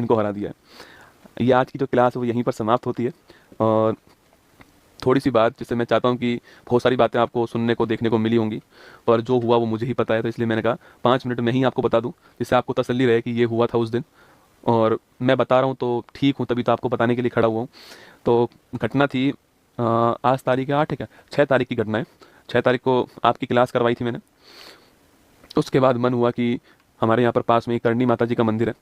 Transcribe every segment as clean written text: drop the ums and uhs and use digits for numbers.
इनको हरा दिया है। ये आज की जो क्लास है वो यहीं पर समाप्त होती है। और थोड़ी सी बात जिससे मैं चाहता हूँ कि बहुत सारी बातें आपको सुनने को देखने को मिली होंगी, पर जो हुआ वो मुझे ही पता है, तो इसलिए मैंने कहा 5 मिनट में ही आपको बता दूँ, जिससे आपको तसल्ली रहे कि ये हुआ था उस दिन। और मैं बता रहा हूँ तो ठीक हूँ, तभी तो आपको बताने के लिए खड़ा हुआ हूँ। तो घटना थी आज तारीख है 8 है क्या, 6 तारीख की घटना है। 6 तारीख को आपकी क्लास करवाई थी मैंने। तो उसके बाद मन हुआ कि हमारे यहाँ पर पास में एक करणी माता जी का मंदिर है,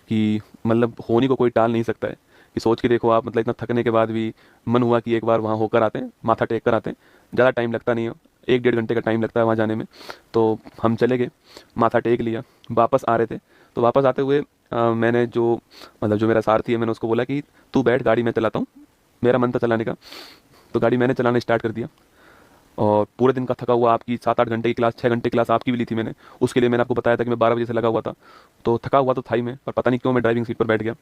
कि मतलब होनी को कोई टाल नहीं सकता है, कि सोच के देखो आप, मतलब इतना थकने के बाद भी मन हुआ कि एक बार वहाँ होकर आते हैं, माथा टेक कर आते हैं। ज़्यादा टाइम लगता नहीं है, 1 डेढ़ घंटे का टाइम लगता है वहाँ जाने में। तो हम चले गए, माथा टेक लिया, वापस आ रहे थे। तो वापस आते हुए मैंने जो, मतलब जो मेरा सारथी है, मैंने उसको बोला कि तू बैठ, गाड़ी मैं चलाता हूँ। मेरा मन था चलाने का, तो गाड़ी मैंने चलाना स्टार्ट कर दिया। और पूरे दिन का थका हुआ, आपकी 7 8 घंटे की क्लास, 6 घंटे क्लास आपकी भी ली थी मैंने, उसके लिए मैंने आपको बताया था कि मैं 12 बजे से लगा हुआ था। तो थका हुआ तो था ही मैं, पर पता नहीं क्यों मैं ड्राइविंग सीट पर बैठ गया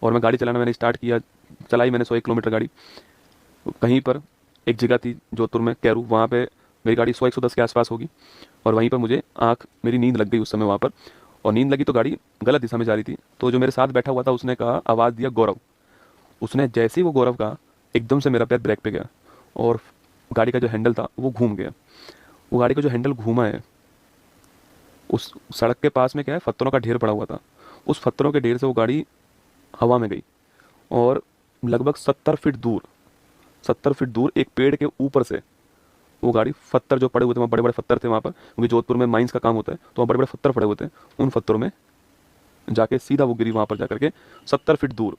और मैं गाड़ी चलाना मैंने स्टार्ट किया। चलाई मैंने 100 1 किलोमीटर गाड़ी। कहीं पर एक जगह थी जोधपुर में, कैरू, वहाँ पे मेरी गाड़ी 100 110 के आसपास होगी। और वहीं पर मुझे मेरी नींद लग गई उस समय वहाँ पर। और नींद लगी तो गाड़ी गलत दिशा में जा रही थी। तो जो मेरे साथ बैठा हुआ था उसने कहा, आवाज़ दिया गौरव। उसने जैसे ही वो गौरव कहा, एकदम से मेरा पैर ब्रेक पे गया और गाड़ी का जो हैंडल था वो घूम गया। वो गाड़ी का जो हैंडल घूमा है, उस सड़क के पास में क्या है, पत्थरों का ढेर पड़ा हुआ था। उस पत्थरों के ढेर से वो गाड़ी हवा में गई और लगभग 70 फीट दूर, 70 फीट दूर एक पेड़ के ऊपर से वो गाड़ी, पत्थर जो पड़े हुए थे वहाँ, बड़े बड़े पत्थर थे वहाँ पर, क्योंकि जोधपुर में माइंस का काम होता है, तो वहाँ बड़े बड़े पत्थर पड़े हुए थे। उन पत्थरों में जाके सीधा वो गिरी, वहाँ पर जाकर के 70 फीट दूर।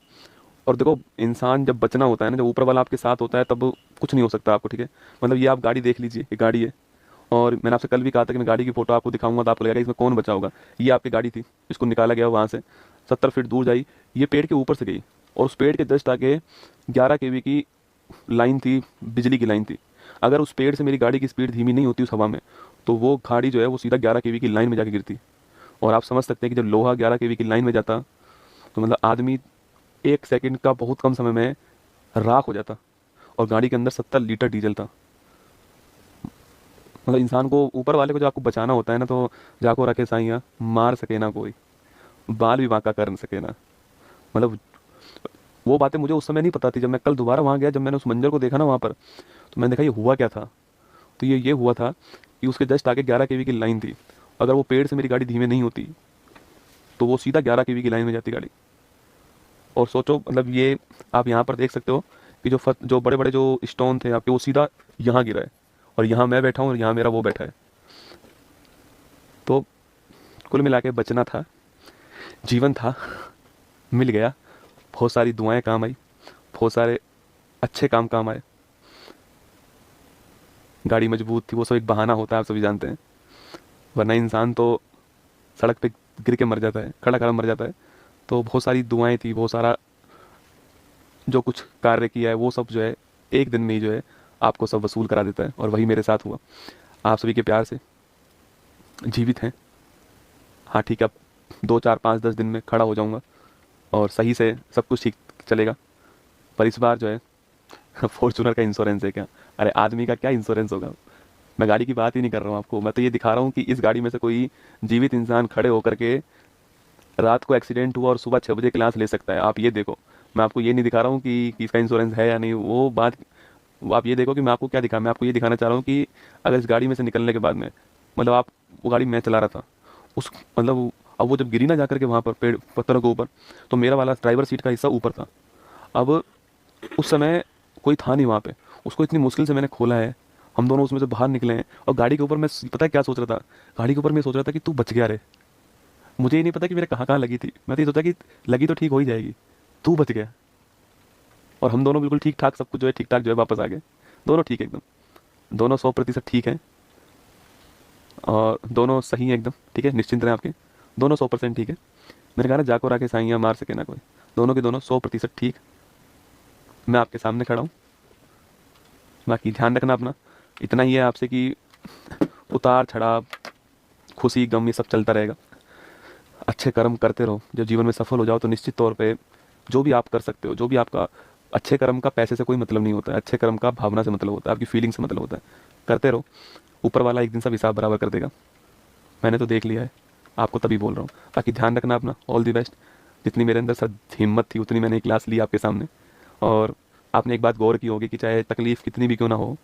और देखो, इंसान जब बचना होता है ना, जब ऊपर वाला आपके साथ होता है, तब कुछ नहीं हो सकता आपको, ठीक है। मतलब ये आप गाड़ी देख लीजिए, ये गाड़ी है। और मैंने आपसे कल भी कहा था कि मैं गाड़ी की फोटो आपको दिखाऊंगा तो आपको लगेगा इसमें कौन बचा होगा। ये आपकी गाड़ी थी, इसको निकाला गया वहाँ से, 70 फीट दूर जाई, ये पेड़ के ऊपर से गई। और उस पेड़ के जस्ट आगे 11 kV की लाइन थी, बिजली की लाइन थी। अगर उस पेड़ से मेरी गाड़ी की स्पीड धीमी नहीं होती उस हवा में, तो वो गाड़ी जो है वो सीधा 11 kV की लाइन में जाके गिरती। और आप समझ सकते हैं कि जब लोहा 11 kV की लाइन में जाता, तो मतलब आदमी 1 सेकंड का बहुत कम समय में राख हो जाता। और गाड़ी के अंदर 70 लीटर डीजल था। मतलब इंसान को, ऊपर वाले को जब आपको बचाना होता है ना, तो जाको रखे साइया, मार सके ना कोई, बाल भी बांका कर न सके ना। मतलब वो बातें मुझे उस समय नहीं पता थी। जब मैं कल दोबारा वहाँ गया, जब मैंने उस मंजर को देखा ना वहाँ पर, तो मैंने देखा ये हुआ क्या था। तो ये हुआ था कि उसके जस्ट आगे 11 kV की लाइन थी। अगर वो पेड़ से मेरी गाड़ी धीमे नहीं होती, तो वो सीधा 11 kV की लाइन में जाती गाड़ी। और सोचो, मतलब ये आप यहाँ पर देख सकते हो कि जो बड़े बड़े जो स्टोन थे आपके, वो सीधा यहाँ गिरा है। और यहाँ मैं बैठा हूँ और यहाँ मेरा वो बैठा है। तो कुल मिला के बचना था, जीवन था, मिल गया। बहुत सारी दुआएं काम आई, बहुत सारे अच्छे काम आए। गाड़ी मजबूत थी, वो सब एक बहाना होता है, आप सभी जानते हैं। वरना इंसान तो सड़क पे गिर के मर जाता है, खड़ा खड़ा मर जाता है। तो बहुत सारी दुआएं थी, बहुत सारा जो कुछ कार्य किया है वो सब जो है एक दिन में ही जो है आपको सब वसूल करा देता है। और वही मेरे साथ हुआ। आप सभी के प्यार से जीवित हैं। हाँ ठीक है, अब 2 4 5 10 दिन में खड़ा हो जाऊंगा और सही से सब कुछ ठीक चलेगा। पर इस बार जो है फॉर्चूनर का इंश्योरेंस है क्या? अरे आदमी का क्या इंश्योरेंस होगा। मैं गाड़ी की बात ही नहीं कर रहा हूँ आपको, मैं तो ये दिखा रहा हूँ कि इस गाड़ी में से कोई जीवित इंसान खड़े होकर के रात को एक्सीडेंट हुआ और सुबह 6 बजे क्लास ले सकता है। आप ये देखो, मैं आपको ये नहीं दिखा रहा हूँ कि इसका इंश्योरेंस है या नहीं, वो बात। वो आप ये देखो कि मैं आपको क्या दिखा, मैं आपको ये दिखाना चाह रहा हूँ कि अगर इस गाड़ी में से निकलने के बाद में, मतलब आप, वो गाड़ी मैं चला रहा था, उस, मतलब अब वो जब गिरी ना जाकर के वहाँ पर पेड़ पत्थरों के ऊपर, तो मेरा वाला ड्राइवर सीट का हिस्सा ऊपर था। अब उस समय कोई था नहीं वहाँ पे, उसको इतनी मुश्किल से मैंने खोला है, हम दोनों उसमें से बाहर निकले हैं। और गाड़ी के ऊपर मैं, पता है क्या सोच रहा था? गाड़ी के ऊपर मैं सोच रहा था कि तू बच गया रे। मुझे ये नहीं पता कि मेरे कहाँ कहाँ लगी थी, मैं तो ये सोचा कि लगी तो ठीक हो ही जाएगी, तू बच गया। और हम दोनों बिल्कुल ठीक ठाक, सब कुछ जो है ठीक ठाक जो है वापस आ गए। दोनों ठीक है एकदम, दोनों 100% ठीक हैं। और दोनों सही हैं एकदम, ठीक है, निश्चिंत रहें आपके, दोनों 100% ठीक है। मैंने कहा ना, जाको राके साइयाँ मार सके ना कोई। दोनों के दोनों 100% ठीक। मैं आपके सामने खड़ा हूँ। बाकी ध्यान रखना अपना, इतना ही है आपसे कि उतार चढ़ाव, खुशी गम, ये सब चलता रहेगा। अच्छे कर्म करते रहो, जब जीवन में सफल हो जाओ तो निश्चित तौर पे जो भी आप कर सकते हो, जो भी आपका, अच्छे कर्म का पैसे से कोई मतलब नहीं होता है, अच्छे कर्म का भावना से मतलब होता है, आपकी फीलिंग से मतलब होता है। करते रहो, ऊपर वाला एक दिन सब हिसाब बराबर कर देगा। मैंने तो देख लिया है, आपको तभी बोल रहा हूँ। बाकी ध्यान रखना अपना, ऑल दी बेस्ट। जितनी मेरे अंदर सर हिम्मत थी उतनी मैंने क्लास ली आपके सामने। और आपने एक बात गौर की होगी कि चाहे तकलीफ़ कितनी भी क्यों ना हो,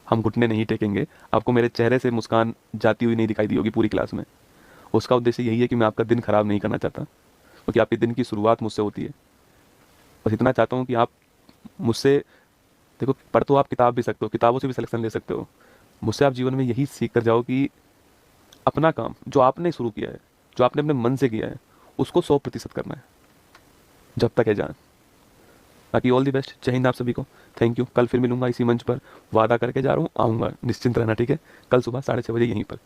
हम घुटने नहीं टेकेंगे। आपको मेरे चेहरे से मुस्कान जाती हुई नहीं दिखाई दी होगी पूरी क्लास में। उसका उद्देश्य यही है कि मैं आपका दिन खराब नहीं करना चाहता, क्योंकि आपके दिन की शुरुआत मुझसे होती है। बस इतना चाहता हूँ कि आप मुझसे, देखो पढ़ तो आप किताब भी सकते हो, किताबों से भी सिलेक्शन ले सकते हो। मुझसे आप जीवन में यही सीख कर जाओ कि अपना काम जो आपने शुरू किया है, जो आपने अपने मन से किया है, उसको 100% करना है जब तक है जान। बाकी ऑल दी बेस्ट, जय हिंद आप सभी को। Thank you. कल फिर मिलूंगा इसी मंच पर, वादा करके जा रहा हूँ, आऊँगा, निश्चिंत रहना, ठीक है। कल सुबह 6:30 बजे यहीं पर।